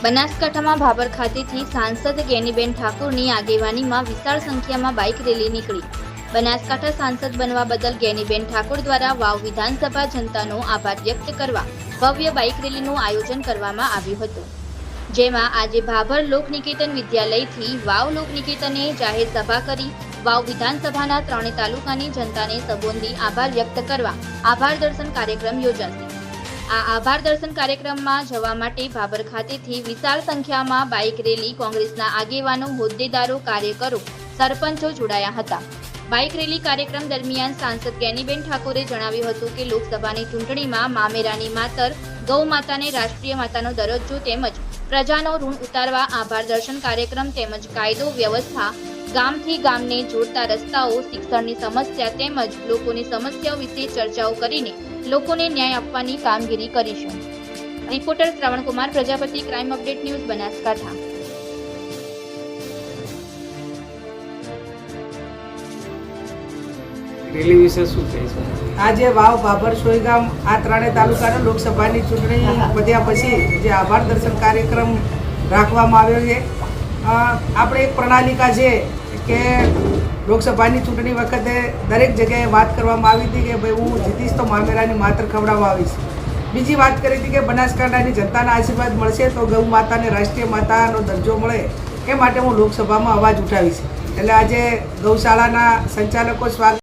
બનાસકાંઠામાં ભાભર ખાતેથી સાંસદ ગેનીબેન ઠાકોરની આગેવાનીમાં વિશાળ સંખ્યામાં બાઇક રેલી નીકળી। બનાસકાંઠા સાંસદ બનવા બદલ ગેનીબેન ઠાકોર દ્વારા વાવ વિધાનસભા જનતાનો આભાર વ્યક્ત કરવા ભવ્ય બાઇક રેલીનું આયોજન કરવામાં આવ્યું હતું, જેમાં આજે ભાભર લોકનિકેતન વિદ્યાલયથી વાવ લોકનિકેતને જાહેર સભા કરી વાવ વિધાનસભાના 3 તાલુકાની જનતાને સંબોધી આભાર વ્યક્ત કરવા આભાર દર્શન કાર્યક્રમ યોજાશે। આ આભાર દર્શન કાર્યક્રમમાં જવા માટે ભાભર ખાતેથી વિશાળ સંખ્યામાં બાઇક રેલી કોંગ્રેસના આગેવાનો, હોદ્દેદારો, કાર્યકરો, સરપંચો જોડાયા હતા। બાઇક રેલી કાર્યક્રમ દરમિયાન સાંસદ ગેનીબેન ઠાકોરે જણાવ્યું હતું કે લોકસભાની ચૂંટણીમાં મામેરાની માતર ગૌ માતાને રાષ્ટ્રીય માતાનો દરજ્જો તેમજ પ્રજાનો ઋણ ઉતારવા આભાર દર્શન કાર્યક્રમ તેમજ કાયદો વ્યવસ્થા, ગામથી ગામને જોડતા રસ્તાઓ, શિક્ષણની સમસ્યા તેમજ લોકોની સમસ્યાઓ વિશે ચર્ચાઓ કરીને લોકોને ન્યાય આપવાની કામગીરી કરીશું। Reporter Shravan Kumar Prajapati, crime update news, Banaskantha. Rally વિશે શું કહીશ? આજે વાવ, ભાભર, સોયગામ આ 3 તાલુકાના લોકસભાની ચૂંટણી વધ્યા પછી જે આભાર દર્શન કાર્યક્રમ રાખવામાં આવ્યો છે, આપણે એક પ્રણાલિકા છે કે લોકસભાની ચૂંટણી વખતે દરેક જગ્યાએ વાત કરવામાં આવી હતી કે ભાઈ હું જીતીશ તો મામેરાની માતર ખવડાવવા આવીશ। બીજી વાત કરી હતી કે બનાસકાંઠાની જનતાના આશીર્વાદ મળશે તો ગૌ માતાને રાષ્ટ્રીય માતાનો દરજ્જો મળે, એ માટે હું લોકસભામાં અવાજ ઉઠાવીશ। એટલે આજે ગૌશાળાના સંચાલકો સ્વાગત